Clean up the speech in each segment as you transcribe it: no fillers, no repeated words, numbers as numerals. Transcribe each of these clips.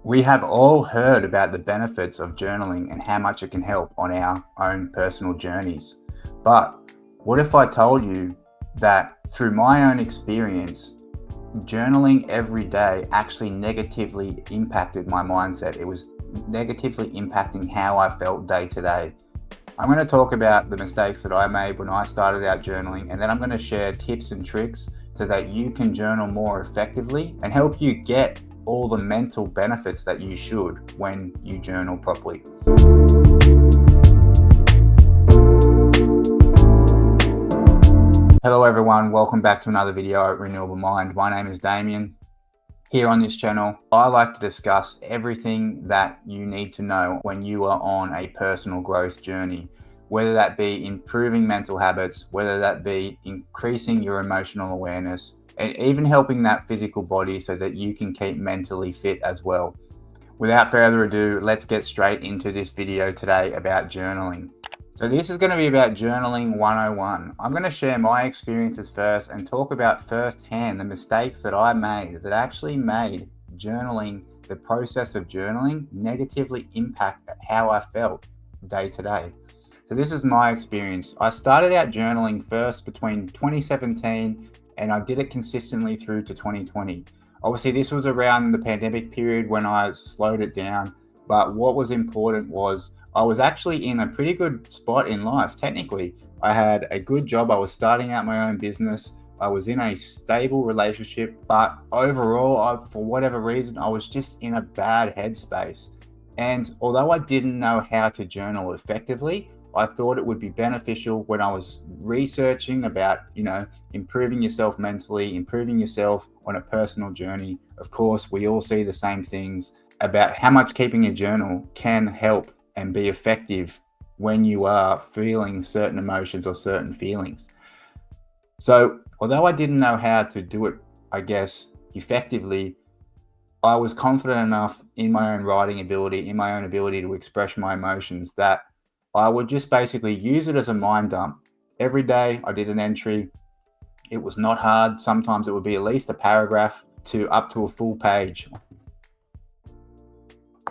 We have all heard about the benefits of journaling and how much it can help on our own personal journeys. But what if I told you that through my own experience, journaling every day actually negatively impacted my mindset? It was negatively impacting how I felt day to day. I'm going to talk about the mistakes that I made when I started out journaling, and then I'm going to share tips and tricks so that you can journal more effectively and help you get all the mental benefits that you should when you journal properly. Hello everyone, welcome back to another video at Renewable Mind. My name is Damien. Here on this channel, I like to discuss everything that you need to know when you are on a personal growth journey, whether that be improving mental habits, whether that be increasing your emotional awareness, and even helping that physical body so that you can keep mentally fit as well. Without further ado, let's get straight into this video today about journaling. So this is going to be about journaling 101. I'm going to share my experiences first and talk about firsthand the mistakes that I made that actually made journaling, the process of journaling, negatively impact how I felt day to day. So this is my experience. I started out journaling first between 2017 and I did it consistently through to 2020. Obviously, this was around the pandemic period when I slowed it down. But what was important was I was actually in a pretty good spot in life. Technically, I had a good job. I was starting out my own business. I was in a stable relationship, but overall, for whatever reason, I was just in a bad headspace. And although I didn't know how to journal effectively, I thought it would be beneficial when I was researching about, improving yourself mentally, improving yourself on a personal journey. Of course, we all see the same things about how much keeping a journal can help and be effective when you are feeling certain emotions or certain feelings. So, although I didn't know how to do it, I guess, effectively, I was confident enough in my own writing ability, in my own ability to express my emotions, that I would just basically use it as a mind dump. Every day I did an entry. It was not hard. Sometimes it would be at least a paragraph to up to a full page.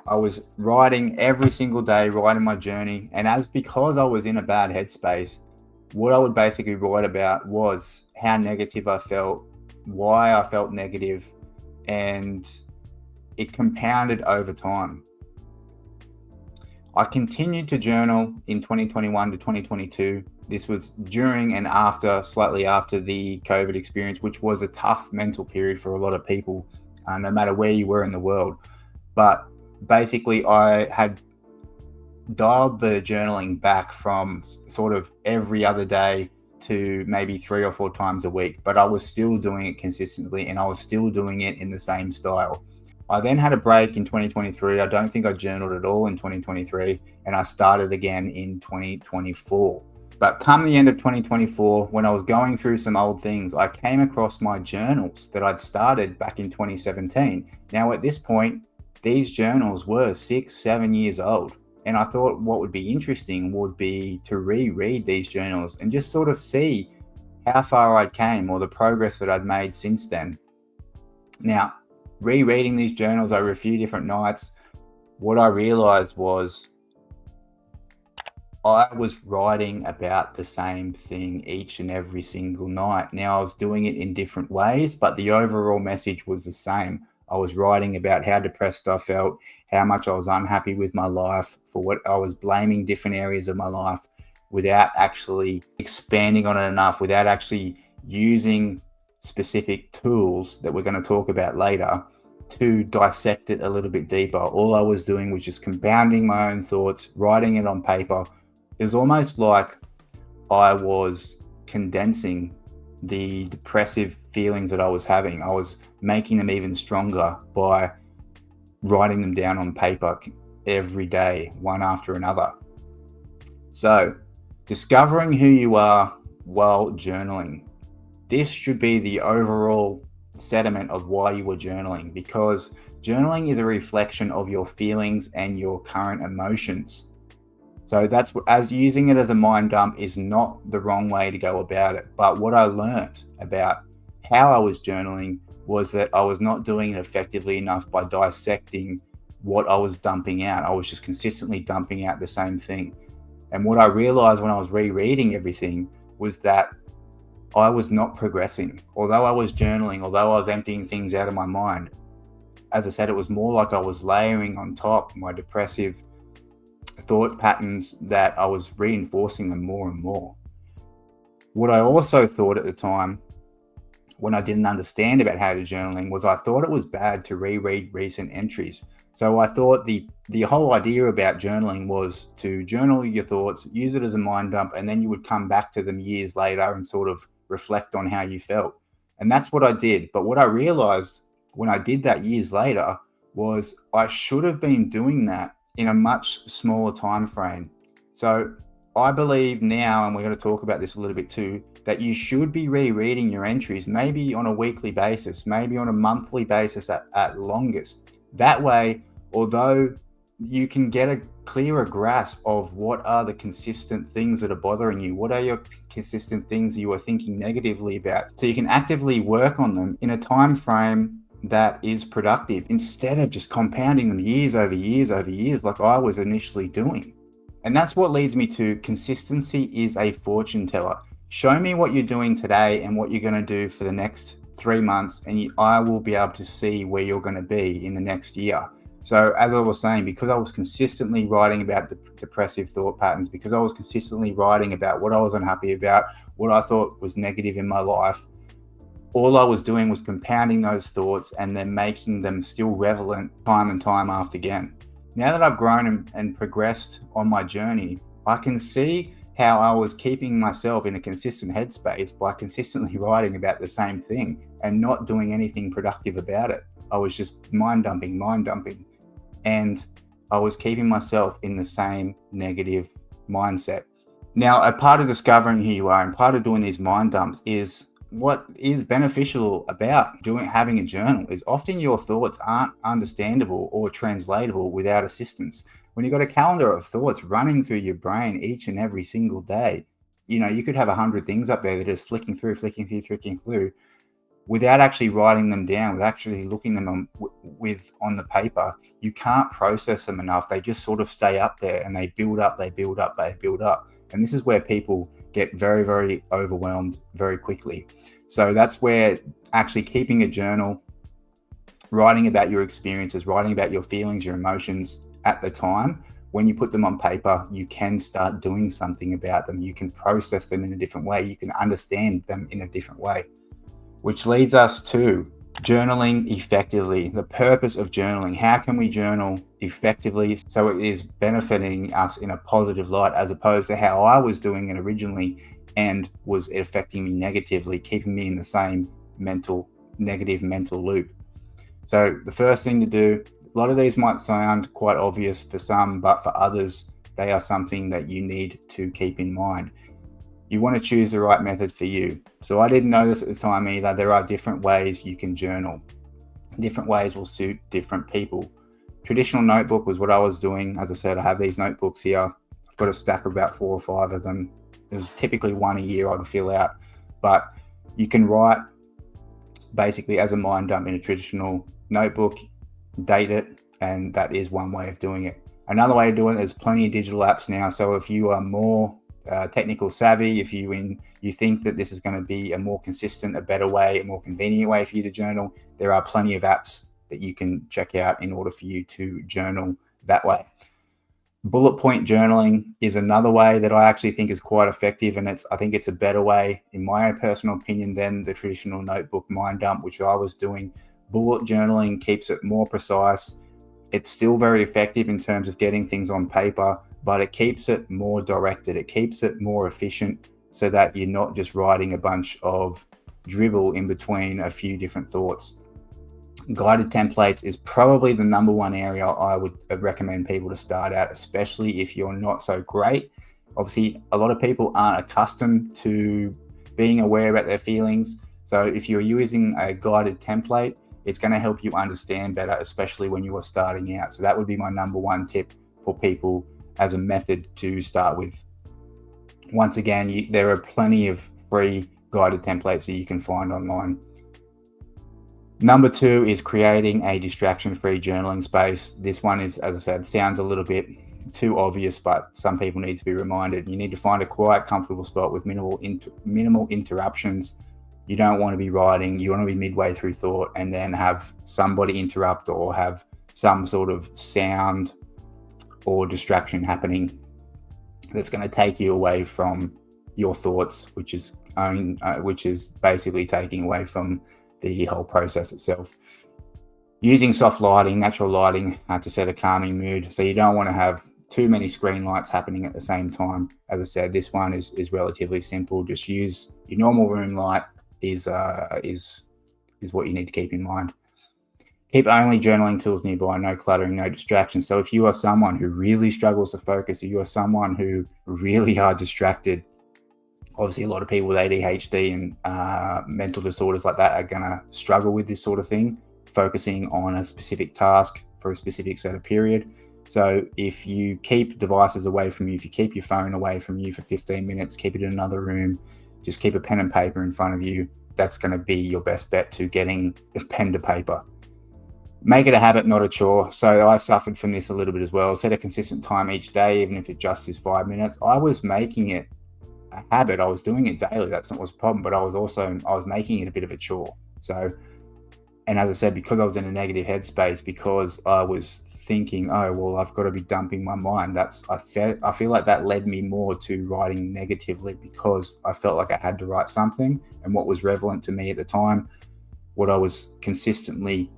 I was writing every single day, writing my journey. And because I was in a bad headspace, what I would basically write about was how negative I felt, why I felt negative, and it compounded over time. I continued to journal in 2021 to 2022. This was during and slightly after the COVID experience, which was a tough mental period for a lot of people, no matter where you were in the world. But basically, I had dialed the journaling back from sort of every other day to maybe 3 or 4 times a week, but I was still doing it consistently and I was still doing it in the same style. I then had a break in 2023. I don't think I journaled at all in 2023, and I started again in 2024. But come the end of 2024, when I was going through some old things, I came across my journals that I'd started back in 2017. Now, at this point, these journals were 6-7 years old. And I thought what would be interesting would be to reread these journals and just sort of see how far I came or the progress that I'd made since then. Now, rereading these journals over a few different nights, what I realized was I was writing about the same thing each and every single night. Now, I was doing it in different ways, but the overall message was the same. I was writing about how depressed I felt, how much I was unhappy with my life, for what I was blaming different areas of my life without actually expanding on it enough, without actually using specific tools that we're going to talk about later to dissect it a little bit deeper. All I was doing was just compounding my own thoughts, writing it on paper. It was almost like I was condensing the depressive feelings that I was having. I was making them even stronger by writing them down on paper every day, one after another. So, discovering who you are while journaling. This should be the overall sentiment of why you were journaling, because journaling is a reflection of your feelings and your current emotions. So that's as using it as a mind dump is not the wrong way to go about it. But what I learned about how I was journaling was that I was not doing it effectively enough by dissecting what I was dumping out. I was just consistently dumping out the same thing. And what I realized when I was rereading everything was that I was not progressing. Although I was journaling, although I was emptying things out of my mind, as I said, it was more like I was layering on top my depressive thought patterns, that I was reinforcing them more and more. What I also thought at the time, when I didn't understand about how to journaling, was I thought it was bad to reread recent entries. So I thought the whole idea about journaling was to journal your thoughts, use it as a mind dump, and then you would come back to them years later and sort of reflect on how you felt. And that's what I did. But what I realized when I did that years later was I should have been doing that in a much smaller time frame. So I believe now, and we're going to talk about this a little bit too, that you should be rereading your entries, maybe on a weekly basis, maybe on a monthly basis at longest. That way, although you can get a clearer grasp of what are the consistent things that are bothering you, what are your consistent things you are thinking negatively about, so you can actively work on them in a time frame that is productive, instead of just compounding them years over years over years like I was initially doing. And that's what leads me to consistency is a fortune teller. Show me what you're doing today and what you're going to do for the next 3 months, and I will be able to see where you're going to be in the next year. So as I was saying, because I was consistently writing about depressive thought patterns, because I was consistently writing about what I was unhappy about, what I thought was negative in my life, all I was doing was compounding those thoughts and then making them still relevant time and time after again. Now that I've grown and progressed on my journey, I can see how I was keeping myself in a consistent headspace by consistently writing about the same thing and not doing anything productive about it. I was just mind dumping, and I was keeping myself in the same negative mindset. Now, a part of discovering who you are and part of doing these mind dumps is what is beneficial about having a journal is often your thoughts aren't understandable or translatable without assistance. When you've got a calendar of thoughts running through your brain each and every single day, you could have 100 things up there that are just flicking through without actually writing them down, without actually looking them on the paper. You can't process them enough. They just sort of stay up there and they build up. And this is where people get very, very overwhelmed very quickly. So that's where actually keeping a journal, writing about your experiences, writing about your feelings, your emotions at the time, when you put them on paper, you can start doing something about them. You can process them in a different way. You can understand them in a different way. Which leads us to journaling effectively. The purpose of journaling. How can we journal effectively so it is benefiting us in a positive light, as opposed to how I was doing it originally and was affecting me negatively, keeping me in the same negative mental loop. So the first thing to do, a lot of these might sound quite obvious for some, but for others, they are something that you need to keep in mind. You want to choose the right method for you. So I didn't know this at the time either. There are different ways you can journal. Different ways will suit different people. Traditional notebook was what I was doing. As I said, I have these notebooks here. I've got a stack of about 4 or 5 of them. There's typically one a year I would fill out. But you can write basically as a mind dump in a traditional notebook, date it, and that is one way of doing it. Another way of doing it, there's plenty of digital apps now. So if you are more technical savvy, if you think that this is going to be a more consistent, a better way, a more convenient way for you to journal, there are plenty of apps that you can check out in order for you to journal that way. Bullet point journaling is another way that I actually think is quite effective, and I think it's a better way, in my personal opinion, than the traditional notebook mind dump, which I was doing. Bullet journaling keeps it more precise. It's still very effective in terms of getting things on paper, but it keeps it more directed. It keeps it more efficient so that you're not just writing a bunch of dribble in between a few different thoughts. Guided templates is probably the number one area I would recommend people to start out, especially if you're not so great. Obviously, a lot of people aren't accustomed to being aware about their feelings. So if you're using a guided template, it's going to help you understand better, especially when you are starting out. So that would be my number one tip for people as a method to start with. Once again, there are plenty of free guided templates that you can find online. Number 2 is creating a distraction-free journaling space. This one is, as I said, sounds a little bit too obvious, but some people need to be reminded. You need to find a quiet, comfortable spot with minimal interruptions. You don't want to be writing. You want to be midway through thought and then have somebody interrupt or have some sort of sound or distraction happening that's going to take you away from your thoughts, which is basically taking away from the whole process itself. Using soft lighting, natural lighting, to set a calming mood. So you don't want to have too many screen lights happening at the same time. As I said, this one is relatively simple. Just use your normal room light is what you need to keep in mind. Keep only journaling tools nearby, no cluttering, no distractions. So if you are someone who really struggles to focus, if you are someone who really are distracted, obviously a lot of people with ADHD and mental disorders like that are going to struggle with this sort of thing, focusing on a specific task for a specific set of period. So if you keep devices away from you, if you keep your phone away from you for 15 minutes, keep it in another room, just keep a pen and paper in front of you, that's going to be your best bet to getting pen to paper. Make it a habit, not a chore. So I suffered from this a little bit as well. Set a consistent time each day, even if it just is 5 minutes. I was making it a habit. I was doing it daily. That's not what's the problem, but I was making it a bit of a chore. So, and as I said, because I was in a negative headspace, because I was thinking, oh, well, I've got to be dumping my mind. I feel like that led me more to writing negatively, because I felt like I had to write something. And what was relevant to me at the time, what I was consistently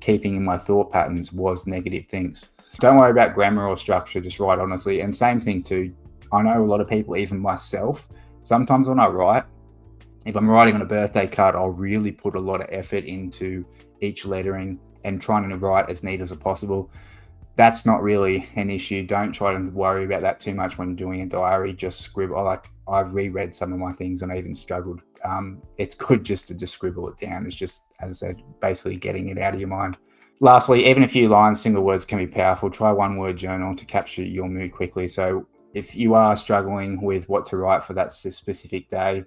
keeping in my thought patterns, was negative things. Don't worry about grammar or structure, just write honestly. And same thing too, I know a lot of people, even myself, sometimes when I write, if I'm writing on a birthday card, I'll really put a lot of effort into each lettering and trying to write as neat as possible. That's not really an issue. Don't try to worry about that too much when doing a diary. Just scribble. I've reread some of my things and I even struggled. It's good just to scribble it down. It's just, as I said, basically getting it out of your mind. Lastly, even a few lines, single words can be powerful. Try one word journal to capture your mood quickly. So if you are struggling with what to write for that specific day,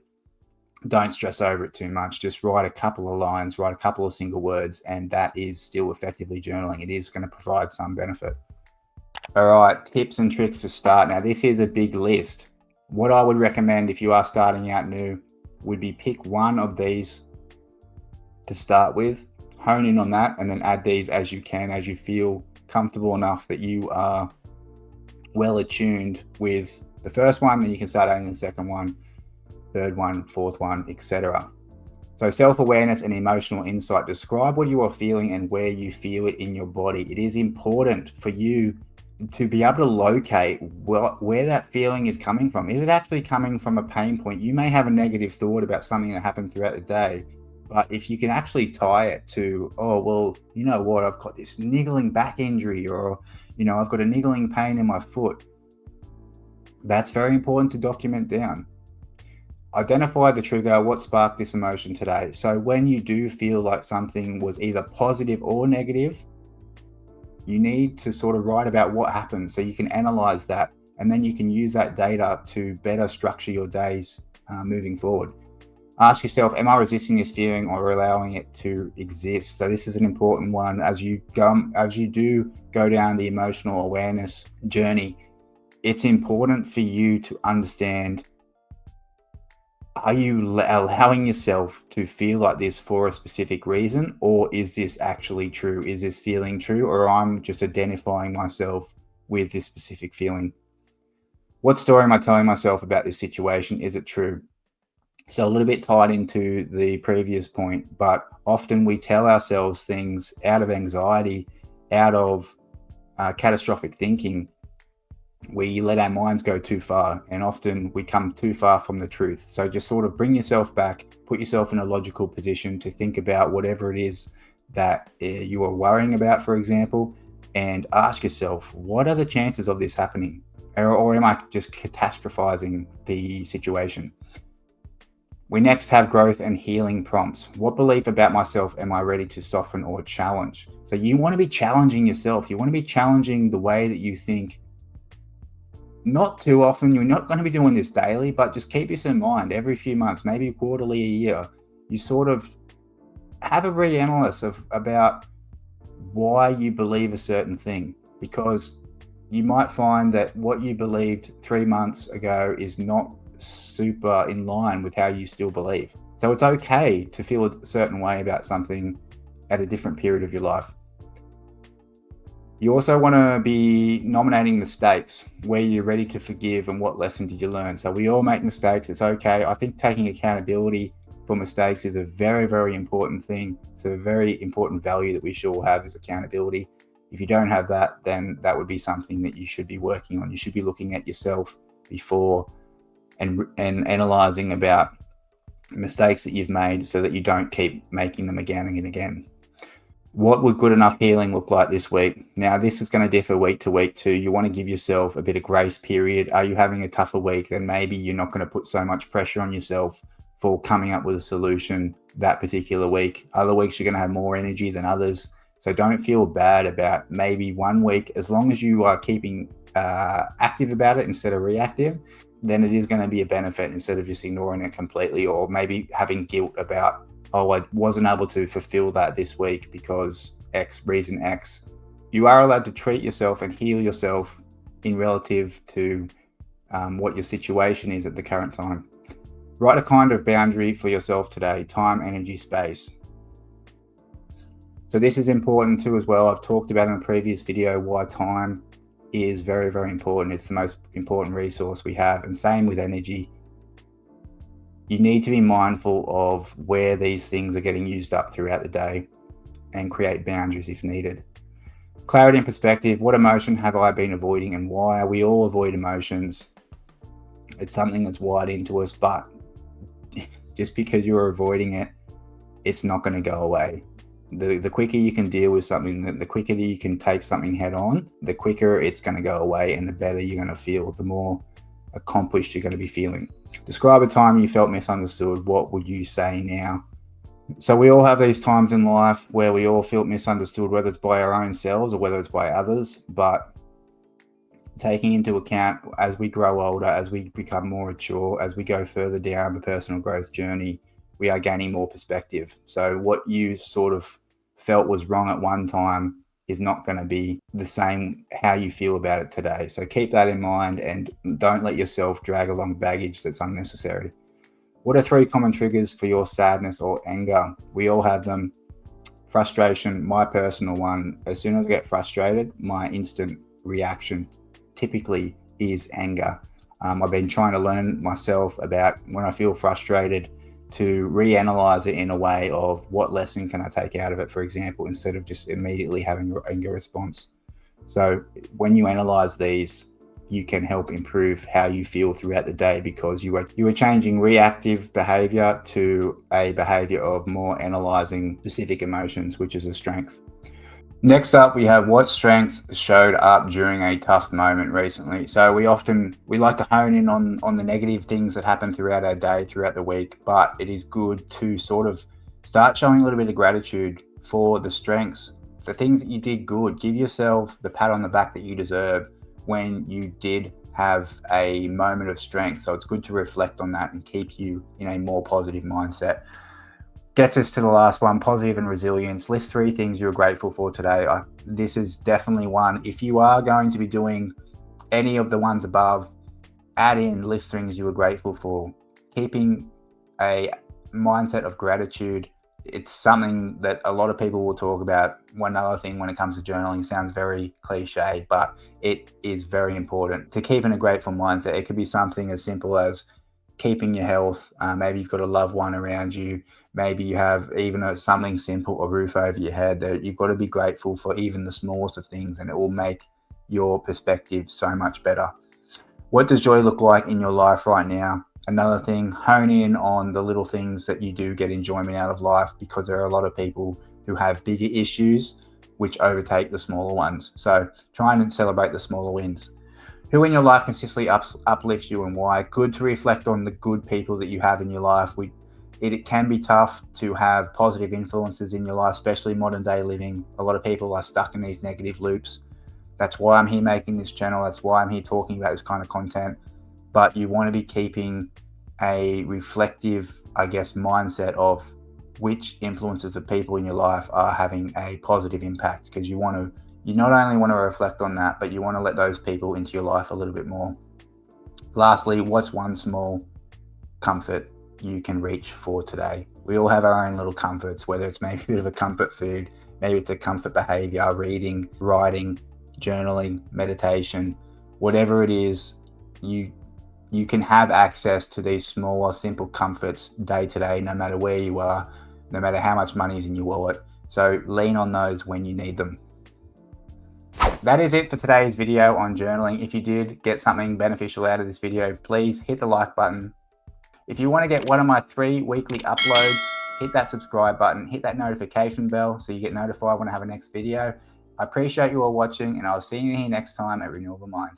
don't stress over it too much. Just write a couple of lines, write a couple of single words, and that is still effectively journaling. It is going to provide some benefit. All right, tips and tricks to start. Now, this is a big list. What I would recommend if you are starting out new would be pick one of these to start with, hone in on that, and then add these as you can, as you feel comfortable enough that you are well attuned with the first one. Then you can start adding the second one, third one, fourth one, etc. So self-awareness and emotional insight. Describe what you are feeling and where you feel it in your body. It is important for you to be able to locate where that feeling is coming from. Is it actually coming from a pain point? You may have a negative thought about something that happened throughout the day, but if you can actually tie it to, oh, well, you know what, I've got this niggling back injury, or, you know, I've got a niggling pain in my foot. That's very important to document down. Identify the trigger, what sparked this emotion today. So when you do feel like something was either positive or negative, you need to sort of write about what happened so you can analyze that, and then you can use that data to better structure your days moving forward. Ask yourself, am I resisting this feeling or allowing it to exist? So this is an important one as you do go down the emotional awareness journey. It's important for you to understand, are you allowing yourself to feel like this for a specific reason, or is this actually true? Is this feeling true, or I'm just identifying myself with this specific feeling? What story am I telling myself about this situation? Is it true? So a little bit tied into the previous point, but often we tell ourselves things out of anxiety, out of catastrophic thinking. We let our minds go too far, and often we come too far from the truth. So just sort of bring yourself back, put yourself in a logical position to think about whatever it is that you are worrying about, for example, and ask yourself, what are the chances of this happening? Or am I just catastrophizing the situation? We next have growth and healing prompts. What belief about myself am I ready to soften or challenge? So you want to be challenging yourself. You want to be challenging the way that you think. Not too often. You're not going to be doing this daily, but just keep this in mind every few months, maybe quarterly, a year. You sort of have a reanalysis about why you believe a certain thing, because you might find that what you believed 3 months ago is not super in line with how you still believe. So it's okay to feel a certain way about something at a different period of your life. You also want to be nominating mistakes, where you're ready to forgive and what lesson did you learn. So we all make mistakes. It's okay. I think taking accountability for mistakes is a very, very important thing. It's a very important value that we should all have, is accountability. If you don't have that, then that would be something that you should be working on. You should be looking at yourself before and analyzing about mistakes that you've made so that you don't keep making them again and again. What would good enough healing look like this week? Now, this is going to differ week to week too. You want to give yourself a bit of grace period. Are you having a tougher week? Then maybe you're not going to put so much pressure on yourself for coming up with a solution that particular week. Other weeks, you're going to have more energy than others. So don't feel bad about maybe one week. As long as you are keeping active about it instead of reactive, then it is going to be a benefit instead of just ignoring it completely, or maybe having guilt about, oh, I wasn't able to fulfill that this week because X, reason X. You are allowed to treat yourself and heal yourself in relative to what your situation is at the current time. Write a kind of boundary for yourself today: time, energy, space. So this is important too as well. I've talked about in a previous video why time is very, very important. It's the most important resource we have. And same with energy. You need to be mindful of where these things are getting used up throughout the day and create boundaries if needed. Clarity and perspective. What emotion have I been avoiding and why? We all avoid emotions. It's something that's wired into us, but just because you're avoiding it, it's not going to go away. The quicker you can deal with something, the quicker you can take something head on, the quicker it's going to go away and the better you're going to feel, the more accomplished you're going to be feeling. Describe a time you felt misunderstood. What would you say now? So we all have these times in life where we all feel misunderstood, whether it's by our own selves or whether it's by others. But taking into account, as we grow older, as we become more mature, as we go further down the personal growth journey, we are gaining more perspective. So what you sort of felt was wrong at one time is not going to be the same how you feel about it today. So keep that in mind and don't let yourself drag along baggage that's unnecessary. What are 3 common triggers for your sadness or anger? We all have them. Frustration, my personal one. As soon as I get frustrated, my instant reaction typically is anger. I've been trying to learn myself about when I feel frustrated to reanalyze it in a way of what lesson can I take out of it, for example, instead of just immediately having an anger response. So when you analyze these, you can help improve how you feel throughout the day, because you are changing reactive behavior to a behavior of more analyzing specific emotions, which is a strength. Next up, we have what strengths showed up during a tough moment recently. So we like to hone in on the negative things that happen throughout our day, throughout the week, but it is good to sort of start showing a little bit of gratitude for the strengths, the things that you did good. Give yourself the pat on the back that you deserve when you did have a moment of strength. So it's good to reflect on that and keep you in a more positive mindset. Gets us to the last one: positive and resilience. List 3 things you're grateful for today. This is definitely one. If you are going to be doing any of the ones above, add in list things you were grateful for. Keeping a mindset of gratitude, it's something that a lot of people will talk about. One other thing when it comes to journaling, sounds very cliche, but it is very important to keep in a grateful mindset. It could be something as simple as keeping your health. Maybe you've got a loved one around you. Maybe you have even something simple, a roof over your head. That you've got to be grateful for even the smallest of things, and it will make your perspective so much better. What does joy look like in your life right now? Another thing, hone in on the little things that you do get enjoyment out of life, because there are a lot of people who have bigger issues which overtake the smaller ones. So try and celebrate the smaller wins. Who in your life consistently uplifts you and why? Good to reflect on the good people that you have in your life. It can be tough to have positive influences in your life, especially modern day living. A lot of people are stuck in these negative loops. That's why I'm here making this channel. That's why I'm here talking about this kind of content. But you want to be keeping a reflective, mindset of which influences of people in your life are having a positive impact, because you not only want to reflect on that, but you want to let those people into your life a little bit more. Lastly, what's one small comfort you can reach for today? We all have our own little comforts, whether it's maybe a bit of a comfort food, maybe it's a comfort behavior, reading, writing, journaling, meditation, whatever it is. You can have access to these smaller, simple comforts day to day, no matter where you are, no matter how much money is in your wallet. So lean on those when you need them. That is it for today's video on journaling. If you did get something beneficial out of this video, please hit the like button. If you want to get one of my 3 weekly uploads, hit that subscribe button, hit that notification bell so you get notified when I have a next video. I appreciate you all watching, and I'll see you here next time at Renewable Mind.